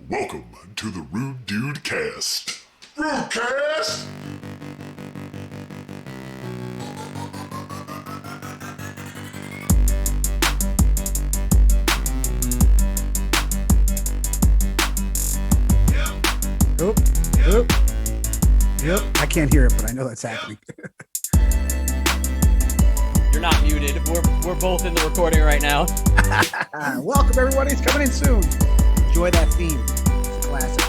Welcome to the Rude Dude Cast. Rudecast! Oop, oop. Yep. I can't hear it, but I know that's happening. You're not muted. We're both in the recording right now. Welcome, everybody. It's coming in soon. Enjoy that theme. It's a classic.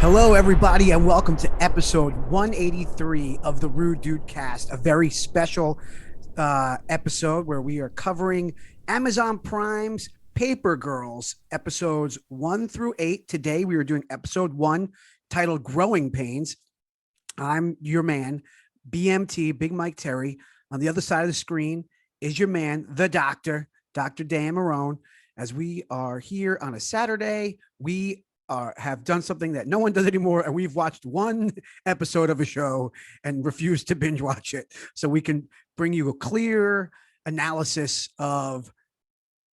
Hello, everybody, and welcome to episode 183 of the Rude Dude Cast, a very special episode where we are covering Amazon Prime's Paper Girls episodes 1 through 8. Today we are doing episode 1 titled Growing Pains. I'm your man, BMT, Big Mike Terry. On the other side of the screen is your man, the doctor, Dr. Dan Marone. As we are here on a Saturday, we have done something that no one does anymore, and we've watched one episode of a show and refused to binge watch it, so we can bring you a clear analysis of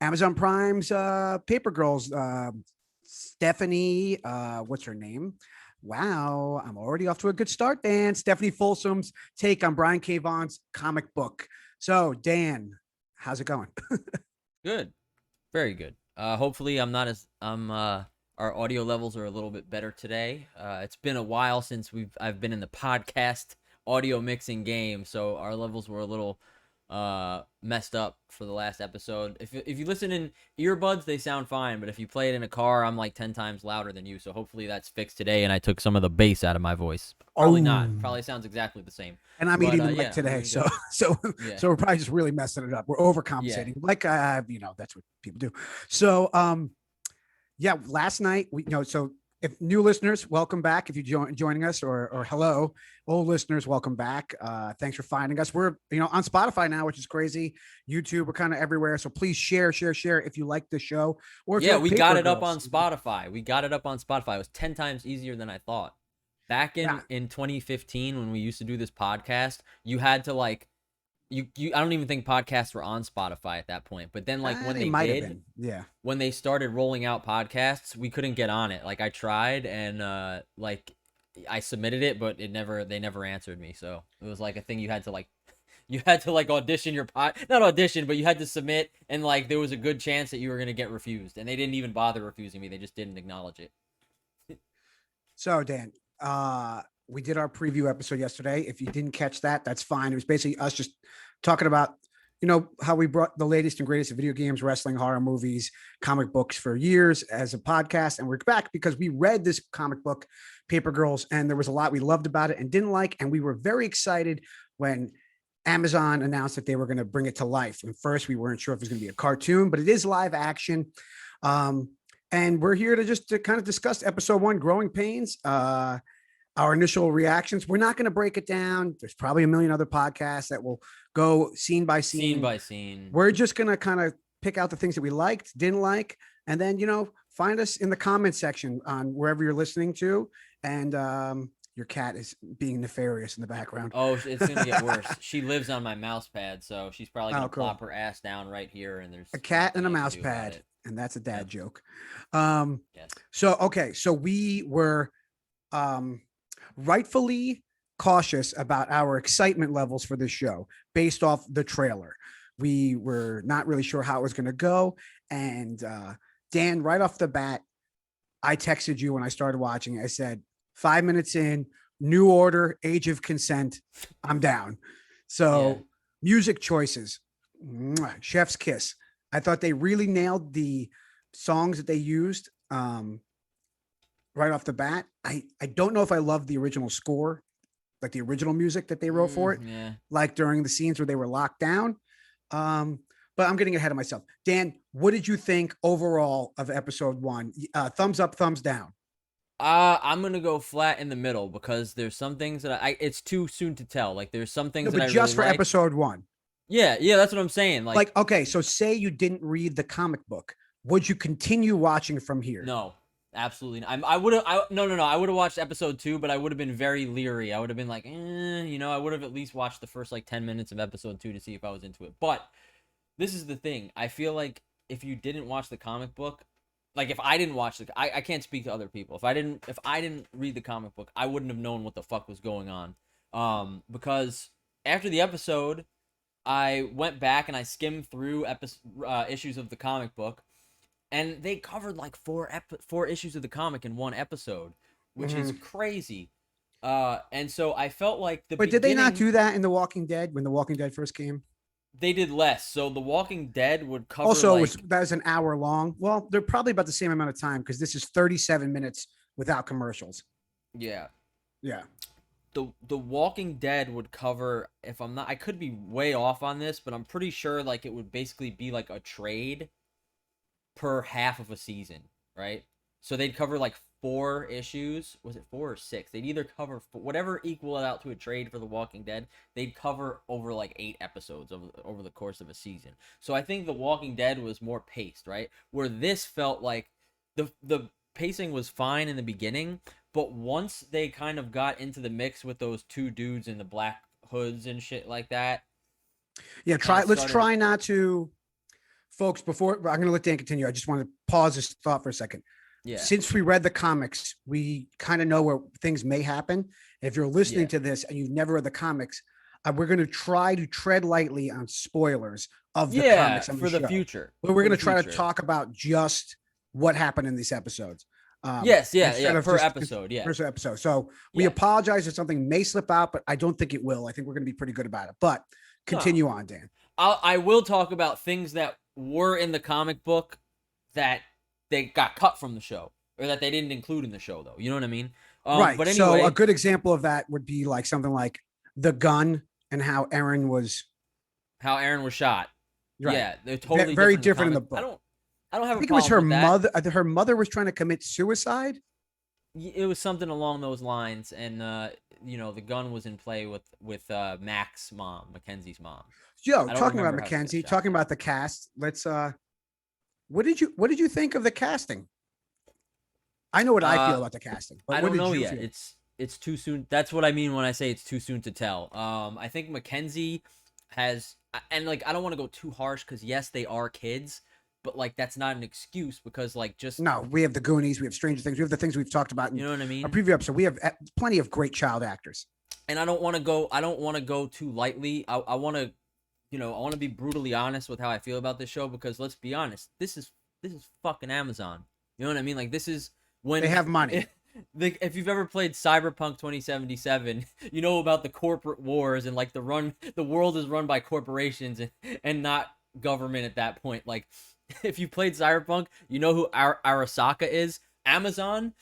Amazon Prime's Paper Girls. Stephanie, what's her name? Wow, I'm already off to a good start, Dan. Stephanie Folsom's take on Brian K. Vaughan's comic book. So, Dan, how's it going? Good, very good. Hopefully, our audio levels are a little bit better today. It's been a while since I've been in the podcast audio mixing game, so our levels were a little messed up for the last episode. If you listen in earbuds, they sound fine, but if you play it in a car, I'm like 10 times louder than you. So hopefully that's fixed today, and I took some of the bass out of my voice. Probably not. Probably sounds exactly the same. And I'm eating the mic today, so we're probably just really messing it up. We're overcompensating, like that's what people do. So last night so if new listeners, welcome back. If you joining us, or hello, old listeners, welcome back. Thanks for finding us. We're on Spotify now, which is crazy. YouTube, we're kind of everywhere. So please share if you like the show. Or if we got it up on Spotify. It was 10 times easier than I thought. Back in 2015, when we used to do this podcast, you had to like I don't even think podcasts were on Spotify at that point. But then when when they started rolling out podcasts, we couldn't get on it. Like I tried and I submitted it, but they never answered me. So it was like a thing you had to audition your not audition, but you had to submit, and like there was a good chance that you were going to get refused, and they didn't even bother refusing me. They just didn't acknowledge it. So Dan, we did our preview episode yesterday. If you didn't catch that, that's fine. It was basically us just talking about, how we brought the latest and greatest of video games, wrestling, horror movies, comic books for years as a podcast. And we're back because we read this comic book, Paper Girls, and there was a lot we loved about it and didn't like. And we were very excited when Amazon announced that they were going to bring it to life. And first, we weren't sure if it was going to be a cartoon, but it is live action. And we're here to kind of discuss episode 1, Growing Pains. Our initial reactions. We're not going to break it down. There's probably a million other podcasts that will go scene by scene. We're just going to kind of pick out the things that we liked, didn't like, and then, find us in the comment section on wherever you're listening to. And your cat is being nefarious in the background. Oh, it's going to get worse. She lives on my mouse pad, so she's probably going to plop her ass down right here. And there's a cat and a mouse pad. And that's a dad joke. Yes. So we were rightfully cautious about our excitement levels for this show based off the trailer. We were not really sure how it was going to go. And Dan, right off the bat, I texted you when I started watching. I said, 5 minutes in, New Order, Age of Consent, I'm down. So music choices, chef's kiss. I thought they really nailed the songs that they used right off the bat. I don't know if I love the original score, like the original music that they wrote for it, like during the scenes where they were locked down. But I'm getting ahead of myself. Dan, what did you think overall of episode 1? Thumbs up, thumbs down. I'm gonna go flat in the middle because there's some things that it's too soon to tell. Like there's some things that I just really for episode 1. Yeah, that's what I'm saying. Like okay, so say you didn't read the comic book, would you continue watching from here? No. Absolutely. I would have. No. I would have watched episode 2, but I would have been very leery. I would have been like, I would have at least watched the first like 10 minutes of episode 2 to see if I was into it. But this is the thing. I feel like if you didn't watch the comic book, like if I didn't watch I can't speak to other people. If I didn't read the comic book, I wouldn't have known what the fuck was going on. Because after the episode, I went back and I skimmed through issues of the comic book, and they covered like four issues of the comic in one episode, which is crazy. And so I felt like But did they not do that in The Walking Dead when The Walking Dead first came? They did less. So The Walking Dead would cover Also, like, that was an hour long. Well, they're probably about the same amount of time because this is 37 minutes without commercials. yeah. Yeah. The Walking Dead would cover, if I'm not, I could be way off on this, but I'm pretty sure like it would basically be like a trade per half of a season, right? So they'd cover like 4 issues. Was it 4 or 6? They'd either cover whatever equal out to a trade for The Walking Dead. They'd cover over like 8 episodes over the course of a season. So I think The Walking Dead was more paced, right? Where this felt like the pacing was fine in the beginning, but once they kind of got into the mix with those 2 dudes in the black hoods and shit like that. Yeah, let's try not to, folks, before I'm going to let Dan continue. I just want to pause this thought for a second. Yeah. Since we read the comics, we kind of know where things may happen. If you're listening to this and you've never read the comics, we're going to try to tread lightly on spoilers of the comics for the future. But we're going to try to talk about just what happened in these episodes. Per episode. So we apologize if something may slip out, but I don't think it will. I think we're going to be pretty good about it. But continue on, Dan. I will talk about things that were in the comic book that they got cut from the show, or that they didn't include in the show, though. You know what I mean? Right. But anyway, so a good example of that would be like something like the gun and how Aaron was shot. Right. Yeah, they're totally very different in the book. I don't have. I think it was her mother. Her mother was trying to commit suicide. It was something along those lines, and the gun was in play with Mac's mom, Mackenzie's mom. Yo, talking about Mackenzie, talking about the cast. Let's. What did you think of the casting? I know what I feel about the casting. But I don't know yet. It's too soon. That's what I mean when I say it's too soon to tell. I think Mackenzie has, and like I don't want to go too harsh because yes, they are kids. But like that's not an excuse because like we have the Goonies, we have Stranger Things, we have the things we've talked about. You know what I mean? A preview episode. We have plenty of great child actors. And I don't want to go too lightly. I want to be brutally honest with how I feel about this show because let's be honest, this is fucking Amazon. You know what I mean? Like this is when they have money. If you've ever played Cyberpunk 2077, you know about the corporate wars and like the world is run by corporations and not government at that point. Like. If you played Cyberpunk, you know who Arasaka is. Amazon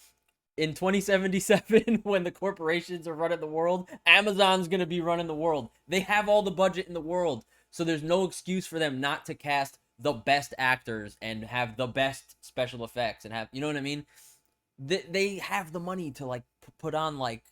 in 2077, when the corporations are running the world, Amazon's going to be running the world. They have all the budget in the world. So there's no excuse for them not to cast the best actors and have the best special effects and have, you know what I mean? They have the money to like put on like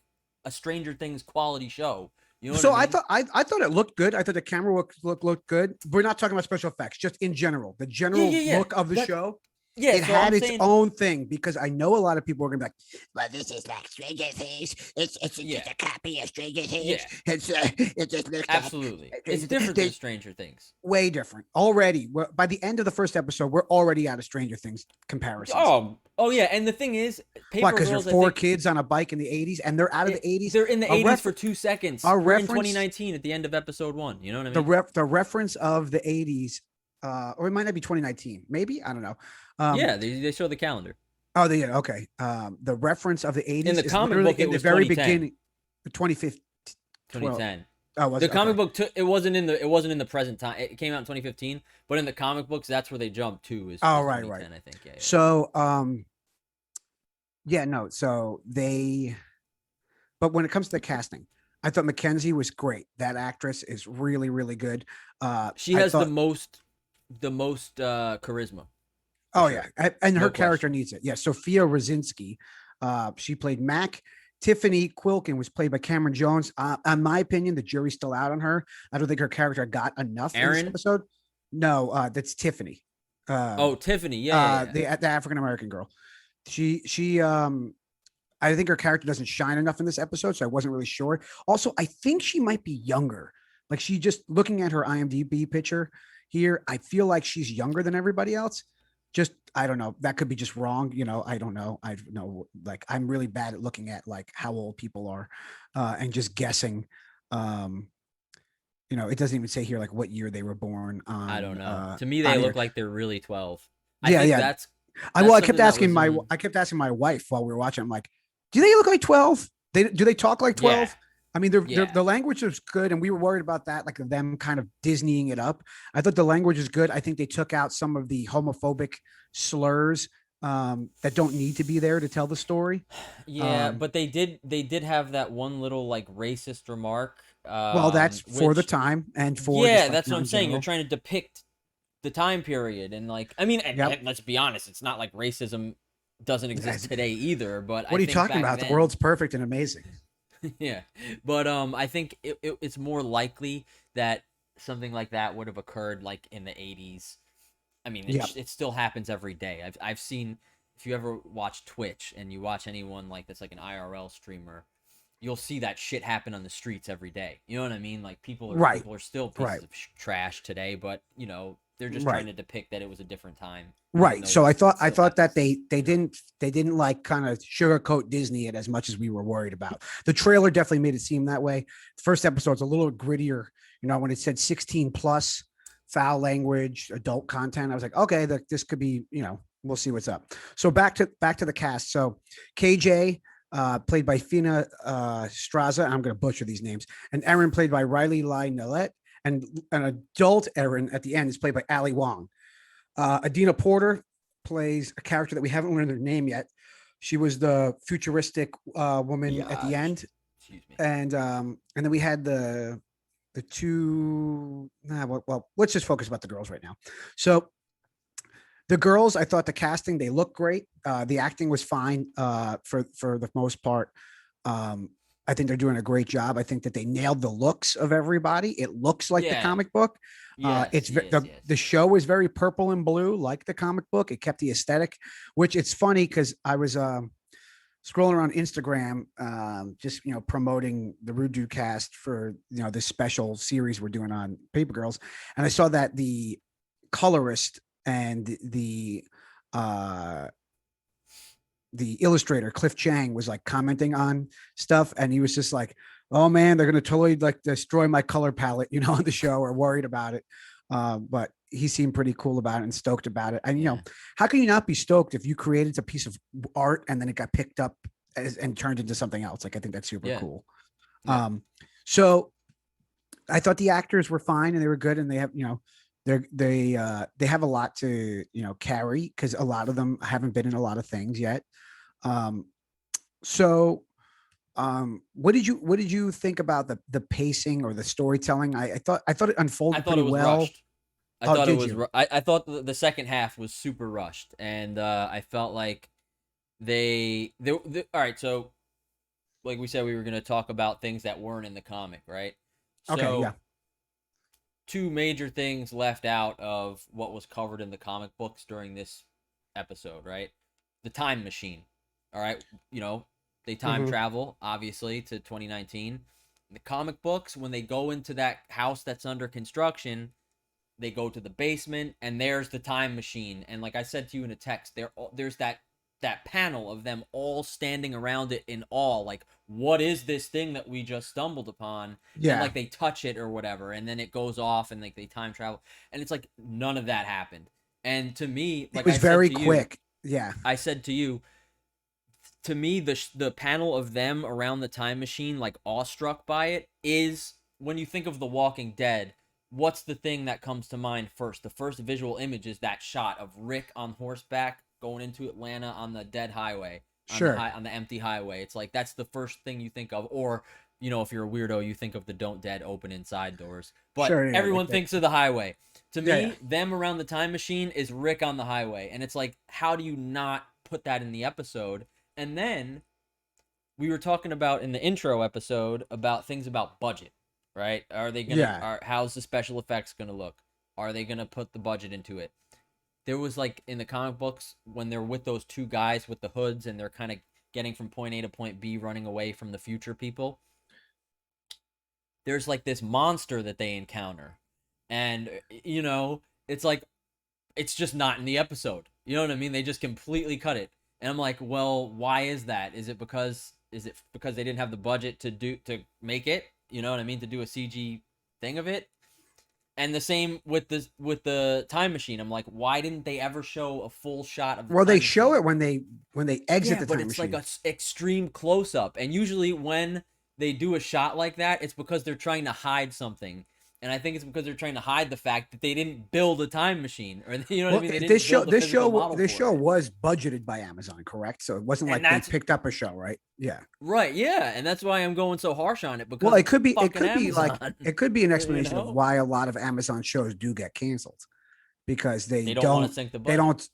a Stranger Things quality show. You know so I mean? I thought it looked good. I thought the camera looked good. We're not talking about special effects, just in general. The general look of the show. Yeah, it had its own thing because I know a lot of people are gonna be like, "Well, this is like Stranger Things. It's just a copy of Stranger Things. Yeah. It just looks absolutely. It's different than Stranger Things. Way different. Already, by the end of the first episode, we're already out of Stranger Things comparisons. Oh yeah. And the thing is, because there's 4 kids on a bike in the '80s, and they're out of the '80s. They're in the '80s for 2 seconds. We're in 2019 at the end of episode 1. You know what I mean? The reference of the '80s. Or it might not be 2019. Maybe, I don't know. They show the calendar. Oh, okay. The reference of the 80s in the comic book in the very beginning, 2015, 2010. Oh, the comic book it wasn't in the present time. It came out in 2015, but in the comic books, that's where they jumped to. Right. I think. Yeah. So, but when it comes to the casting, I thought Mackenzie was great. That actress is really, really good. She has the most charisma. Oh yeah, and her character needs it. Yeah, Sophia Rosinski, she played Mac. Tiffany Quilkin was played by Cameron Jones. In my opinion, the jury's still out on her. I don't think her character got enough in this episode. No, that's Tiffany. Tiffany, yeah. The African American girl. she I think her character doesn't shine enough in this episode, so I wasn't really sure. Also, I think she might be younger. Like she just looking at her IMDb picture here, I feel like she's younger than everybody else. Just I don't know. That could be just wrong. I don't know. I know like I'm really bad at looking at like how old people are and just guessing. Um, it doesn't even say here like what year they were born on. I don't know. To me, they on look here. like they're really 12. Yeah, I think yeah. that's I that's kept something that asking was my in, I kept asking my wife while we were watching. I'm like, do they look like 12? Do they talk like 12? yeah, I mean, yeah. the language is good, and we were worried about that, like them kind of Disneying it up. I thought the language is good. I think they took out some of the homophobic slurs that don't need to be there to tell the story. Yeah, Um, but they did have that one little like racist remark, well, that's for the which time and for yeah, just like that's what I'm in saying. You're general. trying to depict the time period, and like I mean, Yep. and let's be honest, it's not like racism doesn't exist today either. But What I are you think talking back about? The then, world's perfect and amazing. yeah, but I think it's more likely that something like that would have occurred like in the 80s. I mean, Yep. it still happens every day. I've seen, if you ever watch Twitch and you watch anyone like that's like an IRL streamer, you'll see that shit happen on the streets every day. You know what I mean? Like Right. people are still Right. pieces of trash today, but they're just trying Right. to depict that it was a different time, even Right. though So it I still thought that happens. they didn't like kind of sugarcoat Disney it as much as we were worried about. The trailer definitely made it seem that way. The first episode's a little grittier, when it said 16 plus foul language, adult content. I was like, okay, this could be, we'll see what's up. So back to the cast. So KJ played by Fina Straza. I'm going to butcher these names. And Erin played by Riley Lai Nillette. And an adult Erin at the end is played by Ali Wong. Adina Porter plays a character that we haven't learned their name yet. She was the futuristic woman at the Yeah, end, excuse me. and then we had the two. Well, let's just focus about the girls right now. So the girls, I thought the casting, they look great. The acting was fine for the most part. I think they're doing a great job. I think that they nailed the looks of everybody. It looks like the Yeah. comic book. Yes. Yes. The Yes. the show is very purple and blue, like the comic book. It kept the aesthetic, which it's funny because I was scrolling around Instagram, just promoting the Rude Dude Cast for this special series we're doing on Paper Girls, and I saw that the colorist and uh the illustrator Cliff Chang was like commenting on stuff, and he was just like, "Oh man, they're gonna totally like destroy my color palette," on the show, or worried about it. But he seemed pretty cool about it and stoked about it. And Yeah. how can you not be stoked if you created a piece of art and then it got picked up and turned into something else? Like I think that's super Yeah. cool. Yeah. So I thought the actors were fine and they were good, and they have they have a lot to carry because a lot of them haven't been in a lot of things yet. Um, so what did you think about the pacing or the storytelling? I thought it unfolded I thought pretty it was well. rushed. I Oh, thought it did was. you? I thought the second half was super rushed, and I felt like all right. So, like we said, we were gonna talk about things that weren't in the comic, right? Okay, So, yeah. two major things left out of what was covered in the comic books during this episode, right? The time machine. All right, they time Mhm. travel obviously to 2019. In the comic books, when they go into that house that's under construction, they go to the basement and there's the time machine. And like I said to you in a text, there's that panel of them all standing around it in awe, like, what is this thing that we just stumbled upon? And Yeah. like they touch it or whatever, and then it goes off and like they time travel, and it's like none of that happened. And to me, It like was very quick. Yeah. I said to you, to me, the panel of them around the time machine, like awestruck by it, is when you think of The Walking Dead. What's the thing that comes to mind first? The first visual image is that shot of Rick on horseback going into Atlanta on the dead highway, Sure. on the empty highway. It's like that's the first thing you think of, or if you're a weirdo, you think of the Don't Dead open inside doors. But Sure. Yeah. everyone Like that. thinks of the highway. To Yeah, me, yeah. them around the time machine is Rick on the highway, and it's like, how do you not put that in the episode? And then we were talking about in the intro episode about things about budget, right? Are they gonna? Yeah. How's the special effects gonna look? Are they gonna put the budget into it? there was like in the comic books when they're with those two guys with the hoods and they're kind of getting from point A to point B, running away from the future people. There's like this monster that they encounter, and it's like it's just not in the episode. You know what I mean? They just completely cut it, and I'm like, well, why is that? Is it because they didn't have the budget to make it? You know what I mean? To do a CG thing of it. And the same with the time machine. I'm like, why didn't they ever show a full shot of the Well, time they show machine? it when they exit the But time it's machine. like a extreme close up. And usually when they do a shot like that, it's because they're trying to hide something. And I think it's because they're trying to hide the fact that they didn't build a time machine, or you know what I Well, mean. They didn't this show, build a this physical show, model this for show it. was budgeted by Amazon, correct? So it wasn't And like they that's picked up a show, right? Yeah. right, yeah, and that's why I'm going so harsh on it because Well, it it's could be, fucking Amazon. it could be an You explanation of know? why a lot of Amazon shows do get canceled because They don't want to sink the they budget.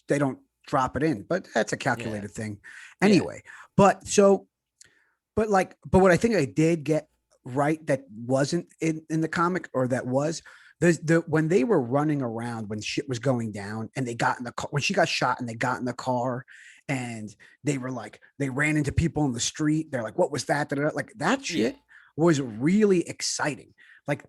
they don't drop it in, but that's a Yeah. calculated thing Yeah. anyway. But but what I think I did get right that wasn't in the comic, or that was the when they were running around when shit was going down and they got in the car when she got shot and they got in the car and they were like they ran into people in the street. They're like, what was that? Like that shit Yeah. was really exciting. Like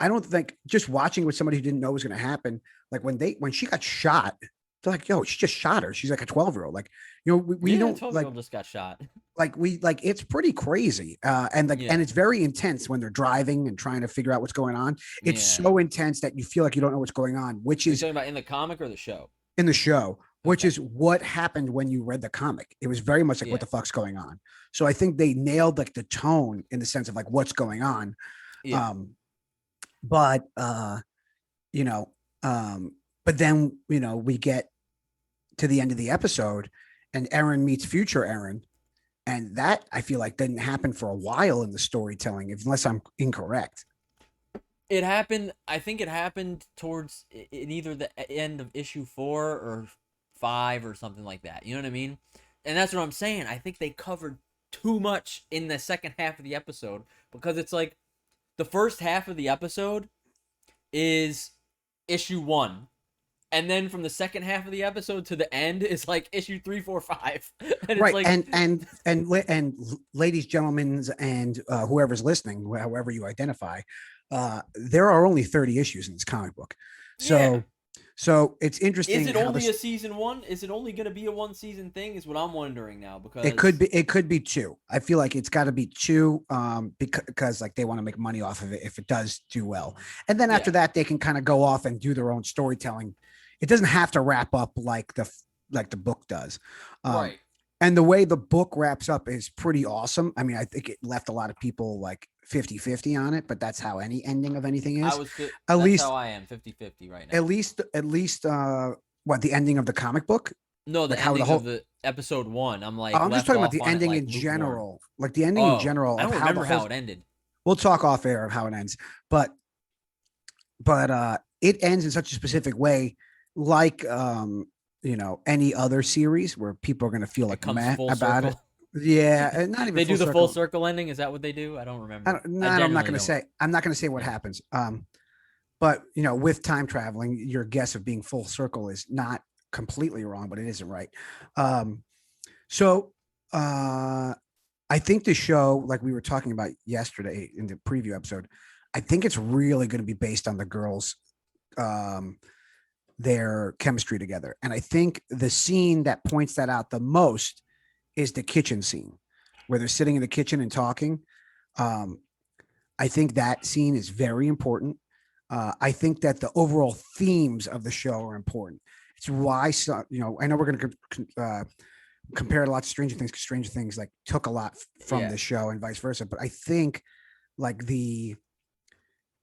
I don't think just watching with somebody who didn't know what was going to happen. Like when she got shot, they're like, yo, she just shot her. She's like a 12-year-old. Like, we Yeah, don't 12-year-old just got shot. it's pretty crazy. And Yeah. it's very intense when they're driving and trying to figure out what's going on. It's Yeah. so intense that you feel like you don't know what's going on, which Are you is talking about in the comic or the show? in the show, which Okay. is what happened when you read the comic. It was very much like, Yeah. what the fuck's going on? So I think they nailed like the tone in the sense of like what's going on. Yeah. But you know, but then we get to the end of the episode and Aaron meets future Aaron. And that I feel like didn't happen for a while in the storytelling, unless I'm incorrect. It happened. I think it happened towards in either the end of issue 4 or 5 or something like that. You know what I mean? And that's what I'm saying. I think they covered too much in the second half of the episode because it's like the first half of the episode is issue 1. And then from the second half of the episode to the end is like issue 3, 4, 5. And Right. it's like, And ladies, gentlemen, and whoever's listening, however you identify, there are only 30 issues in this comic book. So Yeah. so it's interesting. is it how only this- a season 1? Is it only going to be a 1-season thing? Is what I'm wondering now because it could be 2. I feel like it's got to be 2 because like they want to make money off of it if it does do well. And then after that they can kind of go off and do their own storytelling. It doesn't have to wrap up like the book does. right. And the way the book wraps up is pretty awesome. I mean, I think it left a lot of people like 50-50 on it, but that's how any ending of anything is. That's least- how I am 50-50 right now. At least what the ending of the comic book? No, the like how the ending whole- of the episode 1. I'm like, I'm just left talking about off the on it, ending like, in lukewarm. general. Like the ending in general. I don't of remember the how whole- it ended. We'll talk off air of how it ends, but it ends in such a specific way, like any other series where people are going to feel It like comes meh full about circle. it. Yeah, and not even They do the full circle. circle ending. Is that what they do? I don't remember. I'm not genuinely going to don't. say. I'm not going to say what Yeah. happens. But with time traveling, your guess of being full circle is not completely wrong, but it isn't right. So I think the show, like we were talking about yesterday in the preview episode, I think it's really going to be based on the girls, their chemistry together. And I think the scene that points that out the most is the kitchen scene where they're sitting in the kitchen and talking. I think that scene is very important. I think that the overall themes of the show are important. It's why, I know we're going to compare it a lot to Stranger Things because Stranger Things like took a lot from Yeah. the show and vice versa. But I think like the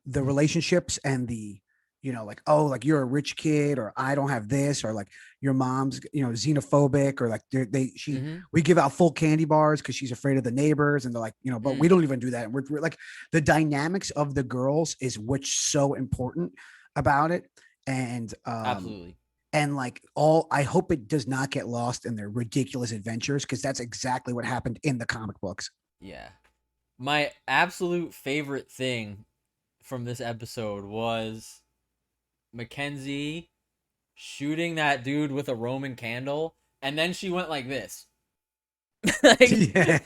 relationships and the, like, oh, like you're a rich kid or I don't have this, or like your mom's, xenophobic, or like Mhm. we give out full candy bars because she's afraid of the neighbors, and they're like, but we don't even do that. And we're like the dynamics of the girls is what's so important about it. And Absolutely. and like I hope it does not get lost in their ridiculous adventures, because that's exactly what happened in the comic books. Yeah. My absolute favorite thing from this episode was Mackenzie shooting that dude with a Roman candle, and then she went like this. Like, Yeah.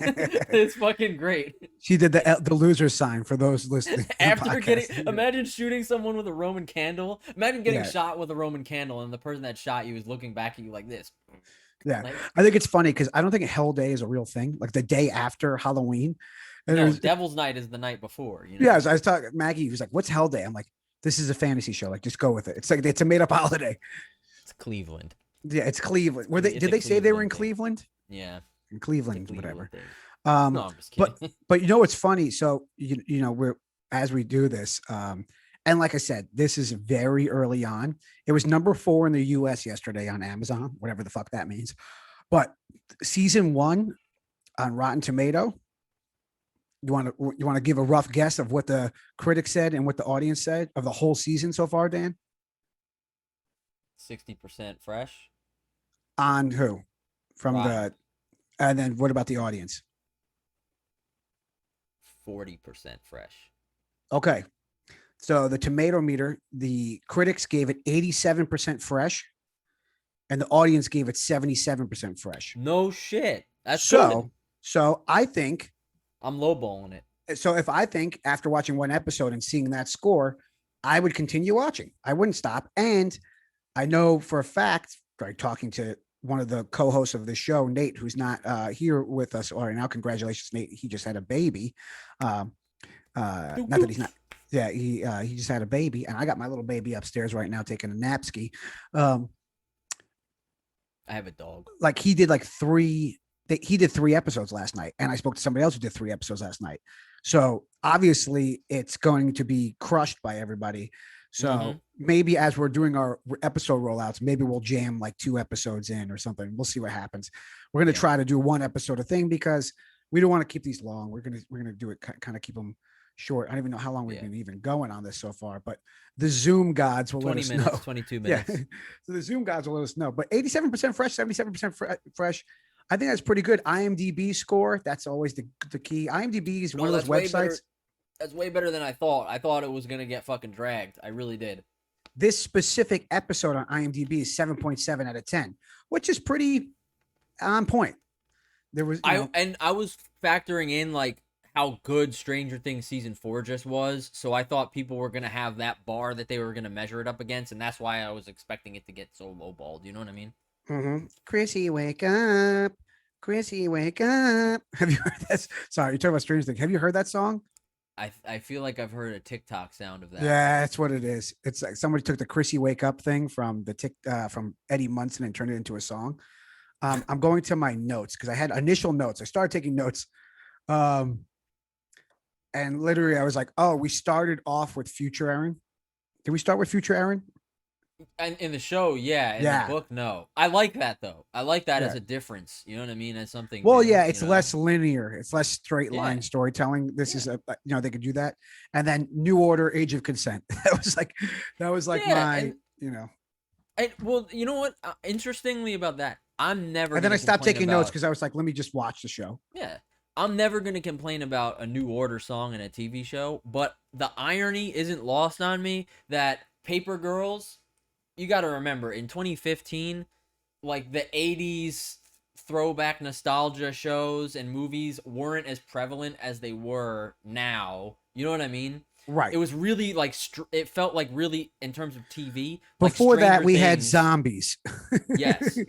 it's fucking great. She did the loser sign for those listening to the After getting, podcast. imagine shooting someone with a Roman candle. Imagine getting Yeah. shot with a Roman candle, and the person that shot you is looking back at you like this. Yeah. Like, I think it's funny because I don't think Hell Day is a real thing. Like the day after Halloween. And it no, was, Devil's Night is the night before. You know? yeah, I was talking Maggie was like, "What's Hell Day?" I'm like, "This is a fantasy show. Like, just go with it. It's like it's a made up holiday." It's Cleveland. Yeah, it's Cleveland. Were they? It's Did a they say they were in Cleveland thing. Cleveland? Yeah, In it's a Cleveland, Cleveland whatever. thing. Um, No, I'm just but kidding. but you know what's funny? So you know we're as we do this, and like I said, this is very early on. It was number 4 in the U.S. yesterday on Amazon, whatever the fuck that means. But season 1 on Rotten Tomato. You want to give a rough guess of what the critics said and what the audience said of the whole season so far, Dan? 60% fresh. On who? From Rotten. and then what about the audience? 40% fresh. Okay. So the tomato meter, the critics gave it 87% fresh, and the audience gave it 77% fresh. No shit. That's So, good. so I think, I'm lowballing it. so if I think after watching one episode and seeing that score, I would continue watching. I wouldn't stop. And I know for a fact, by talking to one of the co-hosts of this show, Nate, who's not here with us right now. Congratulations, Nate. He just had a baby. Not that he's not. Yeah, he just had a baby, and I got my little baby upstairs right now taking a napski. I have a dog. Like he did like he did 3 episodes last night, and I spoke to somebody else who did 3 episodes last night. So obviously it's going to be crushed by everybody. So maybe as we're doing our episode rollouts, maybe we'll jam like 2 episodes in or something. We'll see what happens. We're going to try to do 1 episode a thing because we don't want to keep these long. We're going to do it kind of keep them short. I don't even know how long we've been even going on this so far, but the Zoom gods will let 20 us minutes, know. 22 Yeah. minutes. So the Zoom gods will let us know. But 87% fresh, 77% fresh. I think that's pretty good. IMDb score. That's always the key. IMDb is one of those that's way better. websites. That's way better than I thought. I thought it was going to get fucking dragged. I really did. This specific episode on IMDb is 7.7 out of 10, which is pretty on point. There was, I was factoring in like how good Stranger Things season 4 just was, so I thought people were gonna have that bar that they were gonna measure it up against, and that's why I was expecting it to get so lowballed. You know what I mean? Chrissy, wake up. Chrissy, wake up. Have you heard that? Sorry, you're talking about Stranger Things. Have you heard that song? I feel like I've heard a TikTok sound of that. Yeah, that's what it is. It's like somebody took the Chrissy wake up thing from from Eddie Munson and turned it into a song. I'm going to my notes because I had initial notes. I started taking notes. And literally I was like, oh, we started off with Future Aaron. Did we start with Future Aaron? And in the show, yeah. In Yeah. the book, no. I like that though. I like that Yeah. as a difference. You know what I mean? As something. Well, new, yeah, it's you know? less linear. It's less straight line Yeah. storytelling. This is they could do that. And then New Order, Age of Consent. That was like Yeah, my, and- well, you know what? Interestingly about that, I'm never. and then gonna I stopped complain taking notes about- because I was like, let me just watch the show. Yeah. I'm never going to complain about a New Order song in a TV show, but the irony isn't lost on me that Paper Girls, you got to remember, in 2015, like the 80s throwback nostalgia shows and movies weren't as prevalent as they were now. You know what I mean? Right. It was really like, it felt like really, in terms of TV. like Before that, Stranger we had Things- zombies. Yes.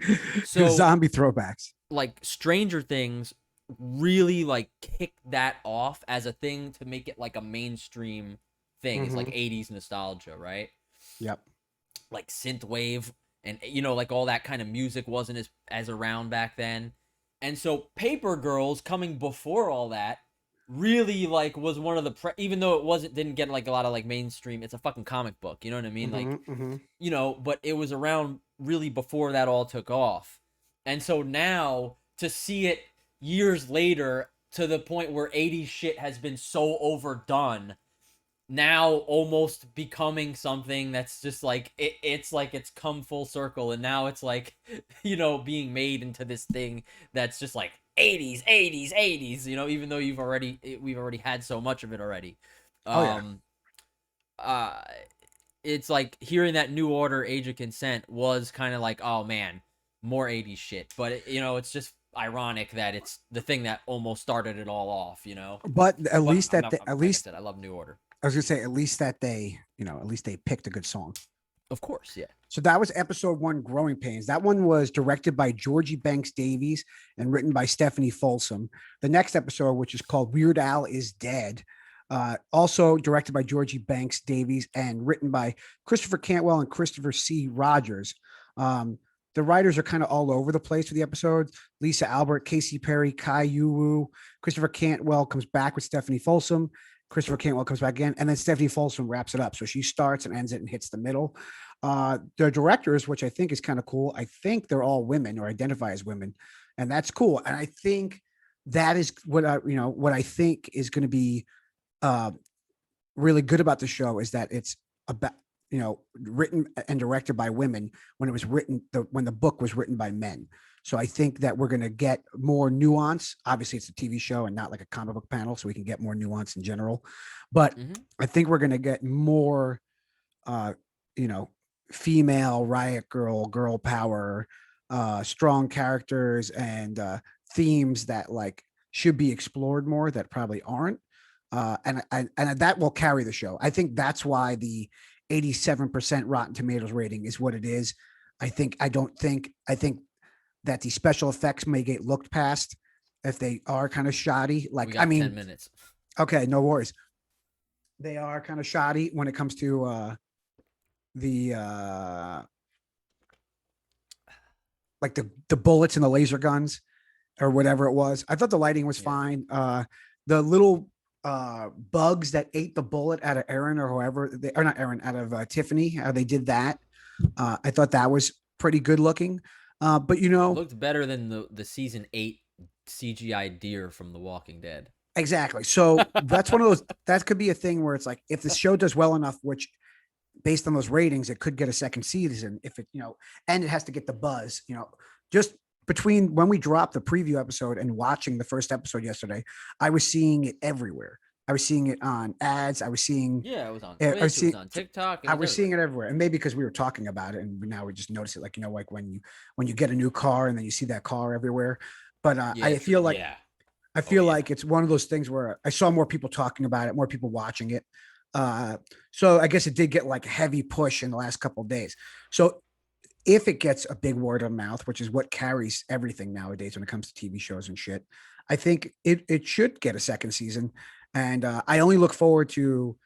So So- zombie throwbacks. like Stranger Things really like kicked that off as a thing to make it like a mainstream thing. It's like 80s nostalgia, right? Yep. Like synthwave and like all that kind of music wasn't as around back then. And so Paper Girls coming before all that really like was one of the even though it didn't get like a lot of like mainstream, it's a fucking comic book, you know what I mean? Like but it was around really before that all took off. And so now to see it years later to the point where 80s shit has been so overdone, now almost becoming something that's just like it's like it's come full circle, and now it's like being made into this thing that's just like 80s 80s 80s, even though we've already had so much of it already. Oh, yeah. it's like hearing that New Order Age of Consent was kind of like, oh man, more 80s shit. But it's just ironic that it's the thing that almost started it all off, But at But least I'm that not, they, I'm, at like I least said, I love New Order. I was gonna say at least that they, at least they picked a good song. Of course, yeah. So that was episode 1, Growing Pains. That one was directed by Georgie Banks Davies and written by Stephanie Folsom. The next episode, which is called Weird Al is Dead, also directed by Georgie Banks Davies and written by Christopher Cantwell and Christopher C. Rogers. The writers are kind of all over the place for the episode. Lisa Albert, Casey Perry, Kai Yu, Christopher Cantwell comes back with Stephanie Folsom. Christopher Cantwell comes back in, and then Stephanie Folsom wraps it up. So she starts and ends it and hits the middle. The directors, which I think is kind of cool, I think they're all women or identify as women, and that's cool. And I think that is what I think is going to be really good about the show is that it's about written and directed by women when it was written when the book was written by men. So I think that we're going to get more nuance. Obviously, it's a TV show and not like a comic book panel, so we can get more nuance in general. But I think we're going to get more, female riot girl power, strong characters, and themes that like should be explored more that probably aren't. And that will carry the show. I think that's why the 87% Rotten Tomatoes rating is what it is. I think that the special effects may get looked past if they are kind of shoddy. Like, We got 10 minutes. okay, no worries. They are kind of shoddy when it comes to like the bullets and the laser guns or whatever it was. I thought the lighting was fine. The little bugs that ate the bullet out of Aaron or whoever or not Aaron, out of Tiffany, how they did that. I thought that was pretty good looking. But It looked better than the season 8 CGI deer from The Walking Dead. exactly. So that's one of those, that could be a thing where it's like, if the show does well enough, which based on those ratings, it could get a second season if it, and it has to get the buzz, just between when we dropped the preview episode and watching the first episode yesterday, I was seeing it everywhere. I was seeing it on ads. I was seeing, it was on Twitch, it was on TikTok. I was seeing it everywhere, and maybe because we were talking about it, and now we just notice it. Like like when you get a new car and then you see that car everywhere. But I feel like it's one of those things where I saw more people talking about it, more people watching it. So I guess it did get like a heavy push in the last couple of days. So if it gets a big word of mouth, which is what carries everything nowadays when it comes to TV shows and shit, I think it should get a second season. And I only look forward to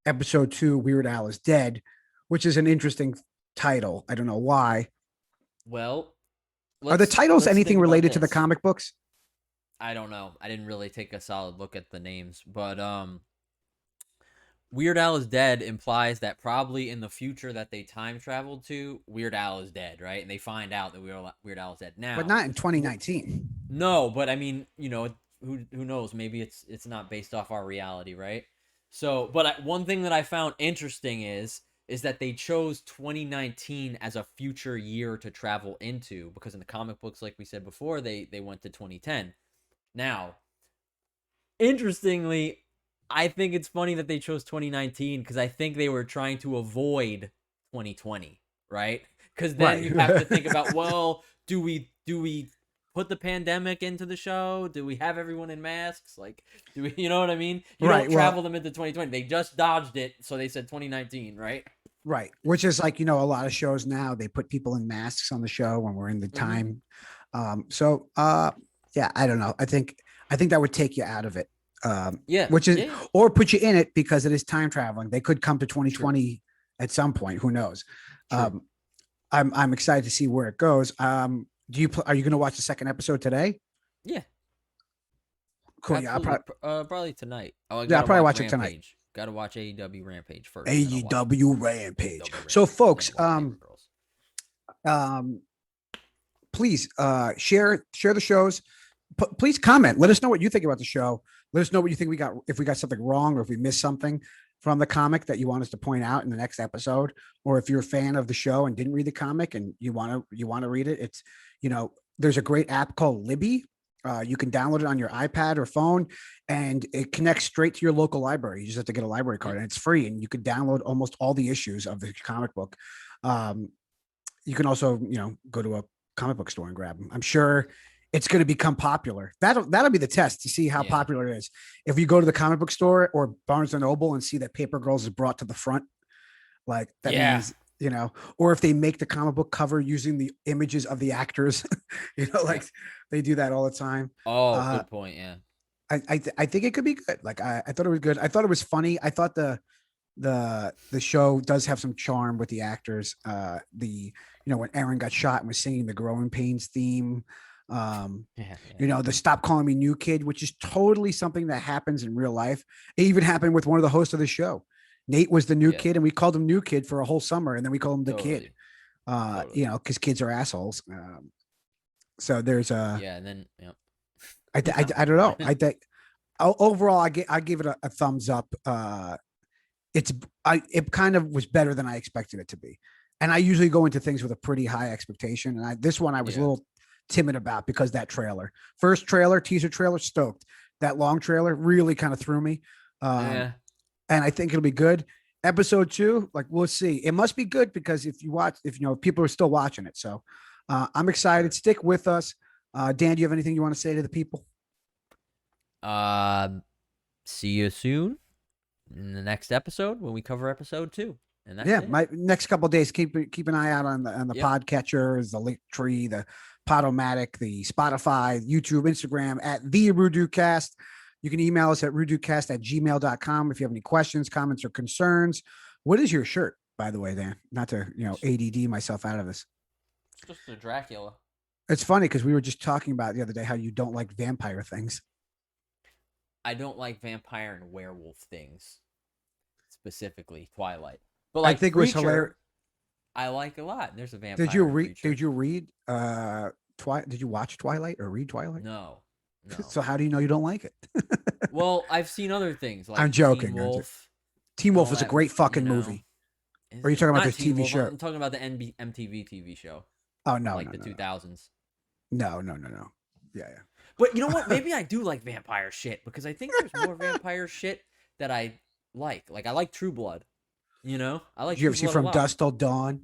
episode 2, Weird Al is Dead, which is an interesting title. I don't know why. Well, are the titles let's anything think about related to the this. comic books? I don't know. I didn't really take a solid look at the names, but Weird Al is Dead implies that probably in the future that they time traveled to, Weird Al is dead, right? And they find out that Weird Al is dead now. But not in 2019. No, but I mean, who knows? Maybe it's not based off our reality, right? So, but one thing that I found interesting is that they chose 2019 as a future year to travel into, because in the comic books, like we said before, they went to 2010. Now, interestingly, I think it's funny that they chose 2019 because I think they were trying to avoid 2020, right? Because then you have to think about, well, do we put the pandemic into the show? Do we have everyone in masks? Like, do we, you know what I mean? You don't travel them into 2020. They just dodged it, so they said 2019, right? Right. Which is like, a lot of shows now, they put people in masks on the show when we're in the time. Yeah, I don't know. I think that would take you out of it. Or put you in it because it is time traveling. They could come to 2020 at some point. Who knows? I'm excited to see where it goes. Are you going to watch the second episode today? Yeah. Cool. Yeah, probably tonight. I'll probably watch it tonight. Got to watch AEW Rampage first. AEW Rampage. So, folks, please share the shows. Please comment. Let us know what you think about the show. Let us know what you think if we got something wrong or if we missed something from the comic that you want us to point out in the next episode, or if you're a fan of the show and didn't read the comic and you want to read it. It's, there's a great app called Libby. You can download it on your iPad or phone, and it connects straight to your local library. You just have to get a library card, and it's free. And you can download almost all the issues of the comic book. You can also, go to a comic book store and grab them. I'm sure it's going to become popular. That'll be the test to see how Yeah. popular it is. If you go to the comic book store or Barnes and Noble and see that Paper Girls is brought to the front, like that Yeah. means, or if they make the comic book cover using the images of the actors, like they do that all the time. Oh, good point. Yeah. I think it could be good. Like I thought it was good. I thought it was funny. I thought the show does have some charm with the actors. When Aaron got shot and was singing the Growing Pains theme. Yeah. The Stop Calling Me New Kid, which is totally something that happens in real life. It even happened with one of the hosts of the show. Nate was the new Yeah. kid, and we called him New Kid for a whole summer, and then we called him the kid. Totally. Because kids are assholes. So there's a. Yeah, and then yeah. I don't know. I think overall, I give it a thumbs up. It kind of was better than I expected it to be, and I usually go into things with a pretty high expectation. And this one I was a little timid about because that first teaser trailer, stoked. That long trailer really kind of threw me. And I think it'll be good. Episode 2, like we'll see. It must be good because if people are still watching it. So I'm excited. Stick with us. Dan, do you have anything you want to say to the people? See you soon in the next episode when we cover episode 2. And that's it. My next couple of days, keep an eye out on the podcatchers, the link tree, the Podomatic, the Spotify, YouTube, Instagram at the RuduCast. You can email us at rudocast@gmail.com if you have any questions, comments, or concerns. What is your shirt, by the way, Dan? Not to, ADD myself out of this. It's just a Dracula. It's funny because we were just talking about the other day how you don't like vampire things. I don't like vampire and werewolf things, specifically Twilight. But like I think it was hilarious. I like a lot. There's a vampire. Did you read? Did you watch Twilight or read Twilight? No. So how do you know you don't like it? Well, I've seen other things like I'm joking. Teen Wolf. Teen Wolf is a great fucking movie. Or are you talking about this TV show? I'm talking about the MTV TV show. Oh no, like the 2000s. No. Yeah. But you know what? Maybe I do like vampire shit because I think there's more vampire shit that I like. Like I like True Blood. I like. Did you ever see From Dusk Till Dawn?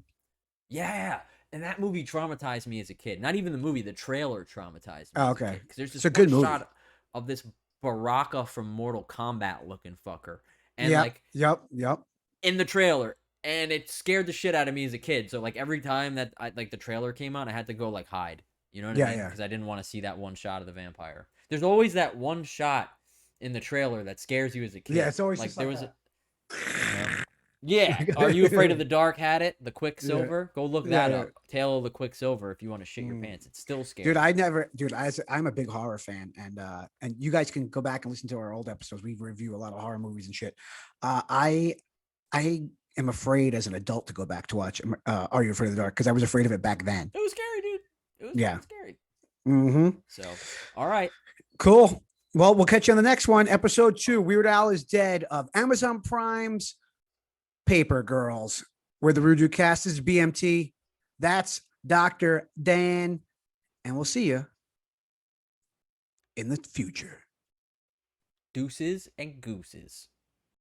Yeah. And that movie traumatized me as a kid. Not even the movie, the trailer traumatized me. Oh, okay. Because there's this it's a good movie. shot of this Baraka from Mortal Kombat looking fucker. And yep. In the trailer. And it scared the shit out of me as a kid. So like every time that the trailer came on, I had to go like hide. You know what I mean? Yeah. Because I didn't want to see that one shot of the vampire. There's always that one shot in the trailer that scares you as a kid. Yeah, it's always like just there like was that. Yeah. Are You Afraid of the Dark had it? The Quicksilver? Go look that Yeah. up. Tale of the Quicksilver if you want to shit your pants. It's still scary. I'm a big horror fan, and you guys can go back and listen to our old episodes. We review a lot of horror movies and shit. I am afraid as an adult to go back to watch Are You Afraid of the Dark? Because I was afraid of it back then. It was scary, dude. It was scary. Mm-hmm. So, all right. Cool. Well, we'll catch you on the next one. Episode 2, Weird Al is Dead of Amazon Prime's Paper Girls, where the Rudu cast is BMT. That's Dr. Dan. And we'll see you in the future. Deuces and gooses.